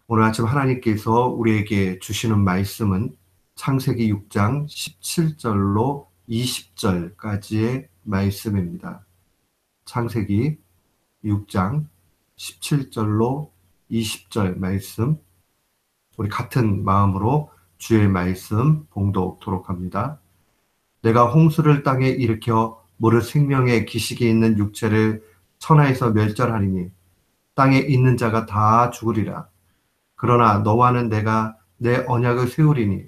오늘 아침 하나님께서 우리에게 주시는 말씀은 창세기 6장 17절로 20절까지의 말씀입니다. 창세기 6장 17절로 20절 말씀, 우리 같은 마음으로 주의 말씀 봉독토록 합니다. 내가 홍수를 땅에 일으켜 무릇 생명의 기식이 있는 육체를 천하에서 멸절하리니 땅에 있는 자가 다 죽으리라. 그러나 너와는 내가 내 언약을 세우리니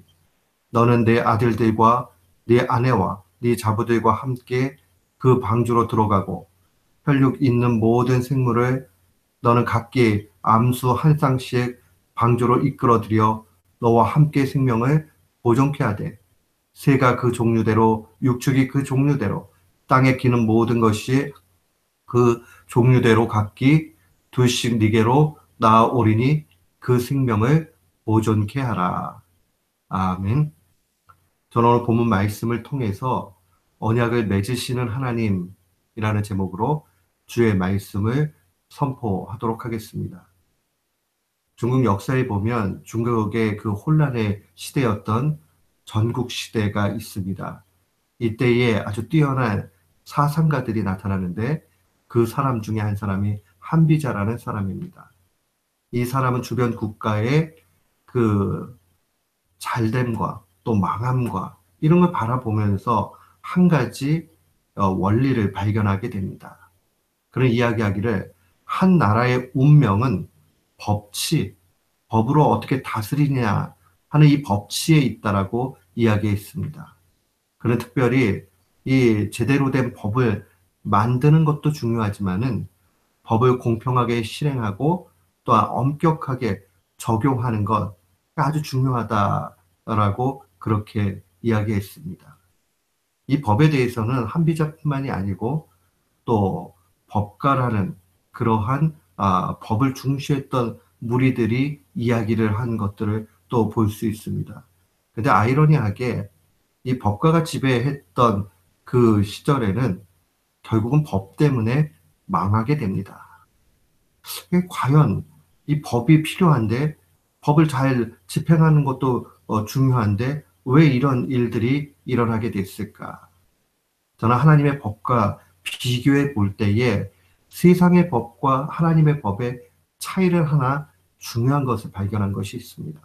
너는 내 아들들과 네 아내와 네 자부들과 함께 그 방주로 들어가고 혈육 있는 모든 생물을 너는 각기 암수 한 쌍씩 방주로 이끌어들여 너와 함께 생명을 보존케 하되 새가 그 종류대로 육축이 그 종류대로 땅에 기는 모든 것이 그 종류대로 각기 둘씩 네게로 나아오리니 그 생명을 보존케 하라. 아멘. 저는 오늘 본문 말씀을 통해서 언약을 맺으시는 하나님이라는 제목으로 주의 말씀을 선포하도록 하겠습니다. 중국 역사에 보면 중국의 그 혼란의 시대였던 전국 시대가 있습니다. 이때에 아주 뛰어난 사상가들이 나타나는데 그 사람 중에 한 사람이 한비자라는 사람입니다. 이 사람은 주변 국가의 그 잘됨과 또 망함과 이런 걸 바라보면서 한 가지 원리를 발견하게 됩니다. 그런 이야기하기를 한 나라의 운명은 법치, 법으로 어떻게 다스리냐 하는 이 법치에 있다라고 이야기했습니다. 그는 특별히 이 제대로 된 법을 만드는 것도 중요하지만은 법을 공평하게 실행하고 또한 엄격하게 적용하는 것 아주 중요하다라고 그렇게 이야기했습니다. 이 법에 대해서는 한비자뿐만이 아니고 또 법가라는 그러한 법을 중시했던 무리들이 이야기를 한 것들을 또 볼 수 있습니다. 근데 아이러니하게 이 법가가 지배했던 그 시절에는 결국은 법 때문에 망하게 됩니다. 과연 이 법이 필요한데 법을 잘 집행하는 것도 중요한데 왜 이런 일들이 일어나게 됐을까? 저는 하나님의 법과 비교해 볼 때에 세상의 법과 하나님의 법의 차이를 하나 중요한 것을 발견한 것이 있습니다.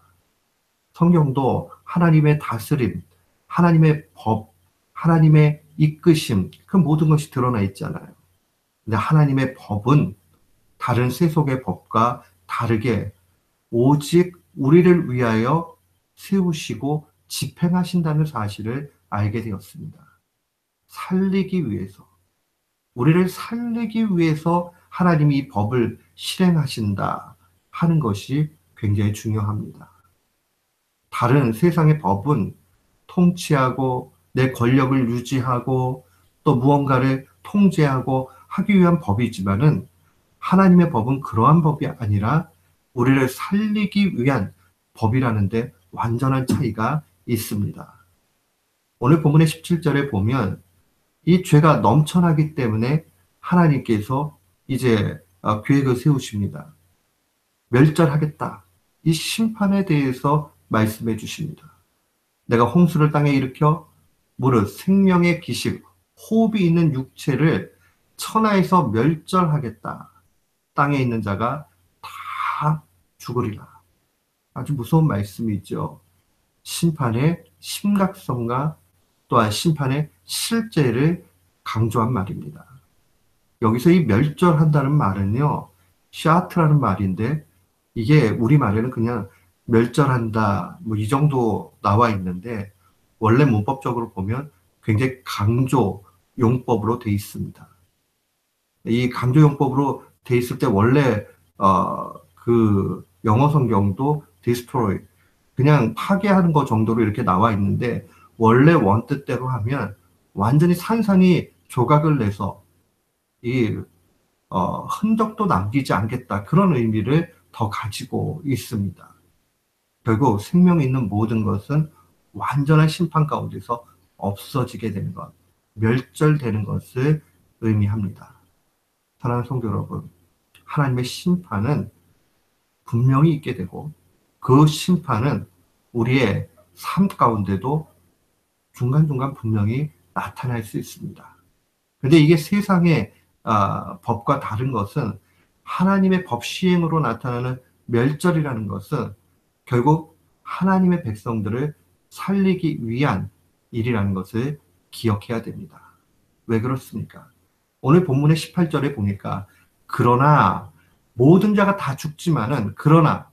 성경도 하나님의 다스림, 하나님의 법, 하나님의 이끄심, 그 모든 것이 드러나 있잖아요. 근데 하나님의 법은 다른 세속의 법과 다르게 오직 우리를 위하여 세우시고 집행하신다는 사실을 알게 되었습니다. 살리기 위해서, 우리를 살리기 위해서 하나님이 이 법을 실행하신다 하는 것이 굉장히 중요합니다. 다른 세상의 법은 통치하고 내 권력을 유지하고 또 무언가를 통제하고 하기 위한 법이지만은 하나님의 법은 그러한 법이 아니라 우리를 살리기 위한 법이라는데 완전한 차이가 있습니다. 오늘 본문의 17절에 보면 이 죄가 넘쳐나기 때문에 하나님께서 이제 계획을 세우십니다. 멸절하겠다. 이 심판에 대해서 말씀해 주십니다. 내가 홍수를 땅에 일으켜 무릇 생명의 기식, 호흡이 있는 육체를 천하에서 멸절하겠다. 땅에 있는 자가 다 죽으리라. 아주 무서운 말씀이죠. 심판의 심각성과 또한 심판의 실제를 강조한 말입니다. 여기서 이 멸절한다는 말은요, 샤트라는 말인데 이게 우리말에는 그냥 멸절한다 뭐 이 정도 나와 있는데 원래 문법적으로 보면 굉장히 강조 용법으로 돼 있습니다. 이 강조 용법으로 돼 있을 때 원래 그 영어 성경도 destroy 그냥 파괴하는 것 정도로 이렇게 나와 있는데 원래 원뜻대로 하면 완전히 산산이 조각을 내서 이 흔적도 남기지 않겠다 그런 의미를 더 가지고 있습니다. 결국 생명이 있는 모든 것은 완전한 심판 가운데서 없어지게 되는 것, 멸절되는 것을 의미합니다. 사랑하는 성도 여러분, 하나님의 심판은 분명히 있게 되고 그 심판은 우리의 삶 가운데도 중간중간 분명히 나타날 수 있습니다. 근데 이게 세상의 법과 다른 것은 하나님의 법 시행으로 나타나는 멸절이라는 것은 결국 하나님의 백성들을 살리기 위한 일이라는 것을 기억해야 됩니다. 왜 그렇습니까? 오늘 본문의 18절에 보니까 그러나 모든 자가 다 죽지만은 그러나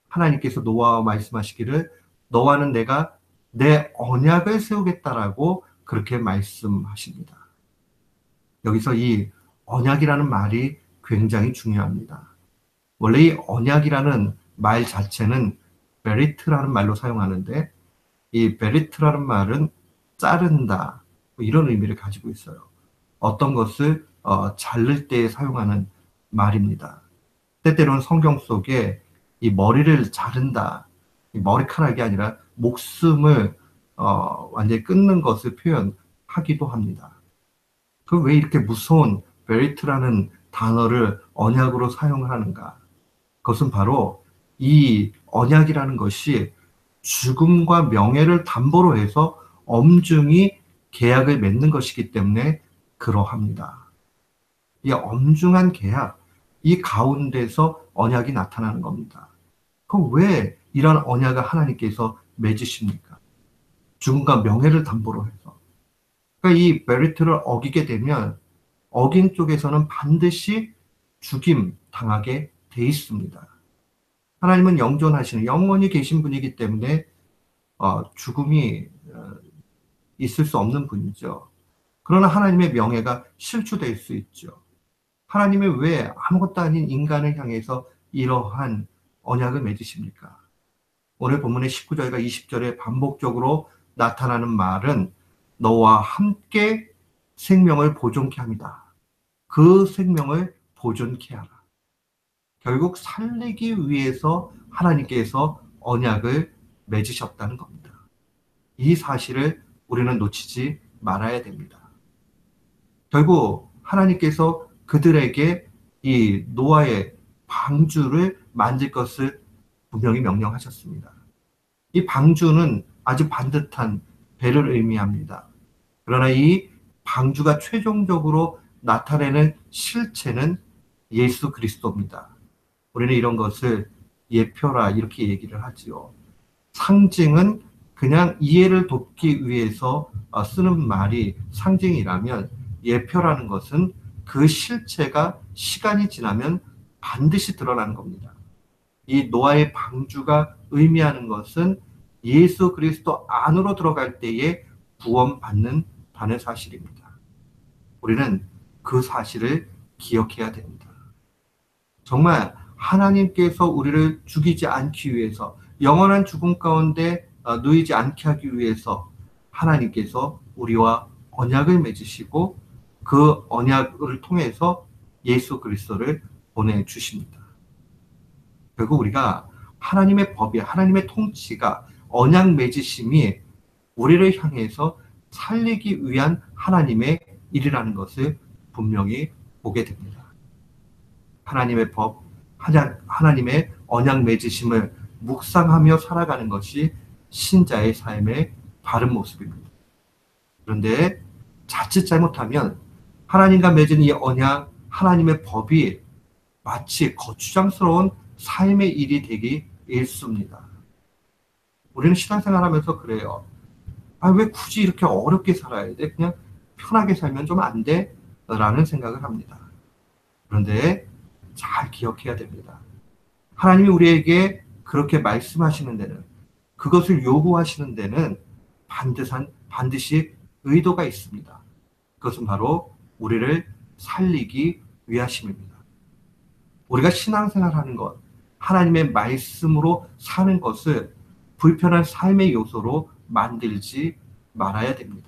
하나님께서 노아와 말씀하시기를 너와는 내가 내 언약을 세우겠다라고 그렇게 말씀하십니다. 여기서 이 언약이라는 말이 굉장히 중요합니다. 원래 이 언약이라는 말 자체는 베리트라는 말로 사용하는데 이 베리트라는 말은 자른다 뭐 이런 의미를 가지고 있어요. 어떤 것을 자를 때 사용하는 말입니다. 때때로는 성경 속에 이 머리를 자른다, 이 머리카락이 아니라 목숨을 완전히 끊는 것을 표현하기도 합니다. 그 왜 이렇게 무서운 베리트라는 단어를 언약으로 사용하는가? 그것은 바로 이 언약이라는 것이 죽음과 명예를 담보로 해서 엄중히 계약을 맺는 것이기 때문에 그러합니다. 이 엄중한 계약, 이 가운데서 언약이 나타나는 겁니다. 그럼 왜 이런 언약을 하나님께서 맺으십니까? 죽음과 명예를 담보로 해서. 그러니까 이 베리트를 어기게 되면 어긴 쪽에서는 반드시 죽임 당하게 돼 있습니다. 하나님은 영존하시는 영원히 계신 분이기 때문에 죽음이 있을 수 없는 분이죠. 그러나 하나님의 명예가 실추될 수 있죠. 하나님이 왜 아무것도 아닌 인간을 향해서 이러한 언약을 맺으십니까? 오늘 본문의 19절과 20절에 반복적으로 나타나는 말은 너와 함께 생명을 보존케 합니다. 그 생명을 보존케 하라. 결국 살리기 위해서 하나님께서 언약을 맺으셨다는 겁니다. 이 사실을 우리는 놓치지 말아야 됩니다. 결국 하나님께서 그들에게 이 노아의 방주를 만들 것을 분명히 명령하셨습니다. 이 방주는 아주 반듯한 배를 의미합니다. 그러나 이 방주가 최종적으로 나타내는 실체는 예수 그리스도입니다. 우리는 이런 것을 예표라 이렇게 얘기를 하지요. 상징은 그냥 이해를 돕기 위해서 쓰는 말이 상징이라면 예표라는 것은 그 실체가 시간이 지나면 반드시 드러나는 겁니다. 이 노아의 방주가 의미하는 것은 예수 그리스도 안으로 들어갈 때에 구원받는 다는 사실입니다. 우리는 그 사실을 기억해야 됩니다. 정말 하나님께서 우리를 죽이지 않기 위해서 영원한 죽음 가운데 누이지 않게 하기 위해서 하나님께서 우리와 언약을 맺으시고 그 언약을 통해서 예수 그리스도를 보내주십니다. 결국 우리가 하나님의 법이 하나님의 통치가 언약 맺으심이 우리를 향해서 살리기 위한 하나님의 일이라는 것을 분명히 보게 됩니다. 하나님의 법, 하나님의 언약 맺으심을 묵상하며 살아가는 것이 신자의 삶의 바른 모습입니다. 그런데 자칫 잘못하면 하나님과 맺은 이 언약, 하나님의 법이 마치 거추장스러운 삶의 일이 되기 일쑤입니다. 우리는 신앙생활 하면서 그래요. 왜 굳이 이렇게 어렵게 살아야 돼? 그냥 편하게 살면 좀 안 돼? 라는 생각을 합니다. 그런데 잘 기억해야 됩니다. 하나님이 우리에게 그렇게 말씀하시는 데는, 그것을 요구하시는 데는 반드시 의도가 있습니다. 그것은 바로 우리를 살리기 위하심입니다. 우리가 신앙생활 하는 것, 하나님의 말씀으로 사는 것을 불편한 삶의 요소로 만들지 말아야 됩니다.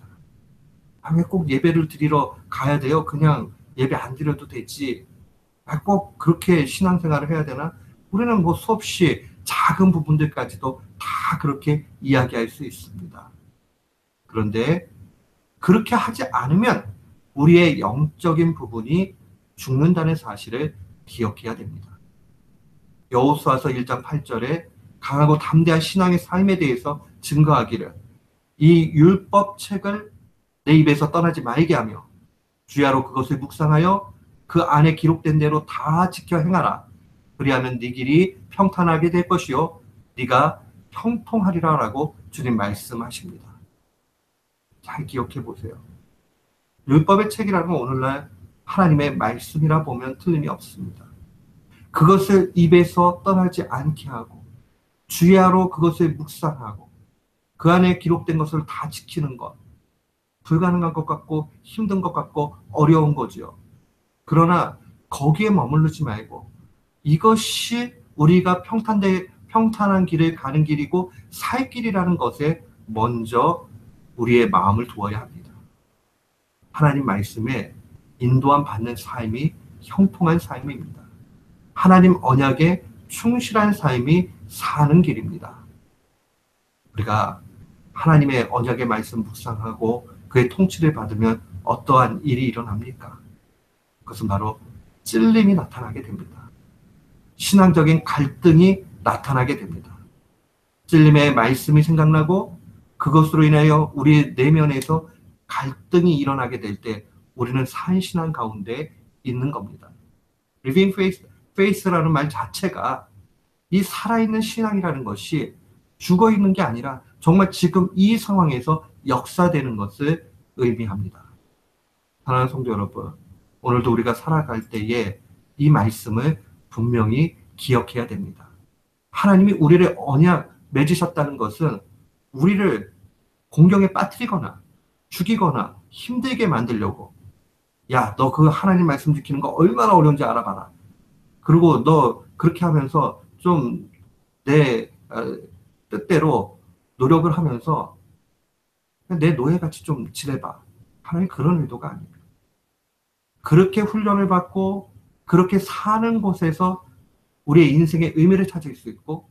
왜 꼭 예배를 드리러 가야 돼요? 그냥 예배 안 드려도 되지. 꼭 그렇게 신앙생활을 해야 되나? 우리는 뭐 수없이 작은 부분들까지도 다 그렇게 이야기할 수 있습니다. 그런데 그렇게 하지 않으면 우리의 영적인 부분이 죽는다는 사실을 기억해야 됩니다. 여호수아서 1장 8절에 강하고 담대한 신앙의 삶에 대해서 증거하기를 이 율법책을 내 입에서 떠나지 말게 하며 주야로 그것을 묵상하여 그 안에 기록된 대로 다 지켜 행하라. 그리하면 네 길이 평탄하게 될 것이요 네가 형통하리라 라고 주님 말씀하십니다. 잘 기억해 보세요. 율법의 책이라는 건 오늘날 하나님의 말씀이라 보면 틀림이 없습니다. 그것을 입에서 떠나지 않게 하고 주야로 그것을 묵상하고 그 안에 기록된 것을 다 지키는 것, 불가능한 것 같고 힘든 것 같고 어려운 거지요. 그러나 거기에 머무르지 말고 이것이 우리가 평탄한 길을 가는 길이고 살 길이라는 것에 먼저 우리의 마음을 두어야 합니다. 하나님 말씀에 인도함 받는 삶이 형통한 삶입니다. 하나님 언약에 충실한 삶이 사는 길입니다. 우리가 하나님의 언약의 말씀 묵상하고 그의 통치를 받으면 어떠한 일이 일어납니까? 그것은 바로 찔림이 나타나게 됩니다. 신앙적인 갈등이 나타나게 됩니다. 찔림의 말씀이 생각나고 그것으로 인하여 우리 내면에서 갈등이 일어나게 될 때 우리는 산 신앙 가운데 있는 겁니다. Living faith라는 말 자체가 이 살아있는 신앙이라는 것이 죽어있는 게 아니라 정말 지금 이 상황에서 역사되는 것을 의미합니다. 사랑하는 성도 여러분, 오늘도 우리가 살아갈 때에 이 말씀을 분명히 기억해야 됩니다. 하나님이 우리를 언약 맺으셨다는 것은 우리를 공경에 빠뜨리거나 죽이거나 힘들게 만들려고, 야, 너 그 하나님 말씀 지키는 거 얼마나 어려운지 알아봐라. 그리고 너 그렇게 하면서 좀 내 뜻대로 노력을 하면서 내 노예같이 좀 지내봐. 하나님 그런 의도가 아닙니다. 그렇게 훈련을 받고 그렇게 사는 곳에서 우리의 인생의 의미를 찾을 수 있고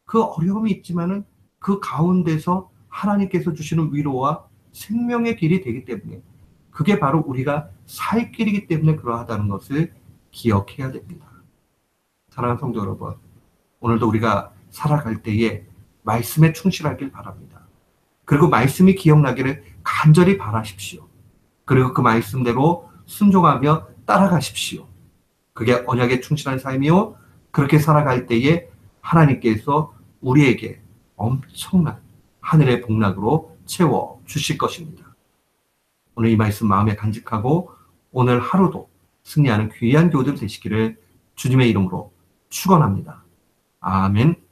그 어려움이 있지만은 그 가운데서 하나님께서 주시는 위로와 생명의 길이 되기 때문에 그게 바로 우리가 살 길이기 때문에 그러하다는 것을 기억해야 됩니다. 사랑하는 성도 여러분, 오늘도 우리가 살아갈 때에 말씀에 충실하길 바랍니다. 그리고 말씀이 기억나기를 간절히 바라십시오. 그리고 그 말씀대로 순종하며 따라가십시오. 그게 언약에 충실한 삶이요. 그렇게 살아갈 때에 하나님께서 우리에게 엄청난 하늘의 복락으로 채워 주실 것입니다. 오늘 이 말씀 마음에 간직하고 오늘 하루도 승리하는 귀한 교우들 되시기를 주님의 이름으로 축원합니다. 아멘.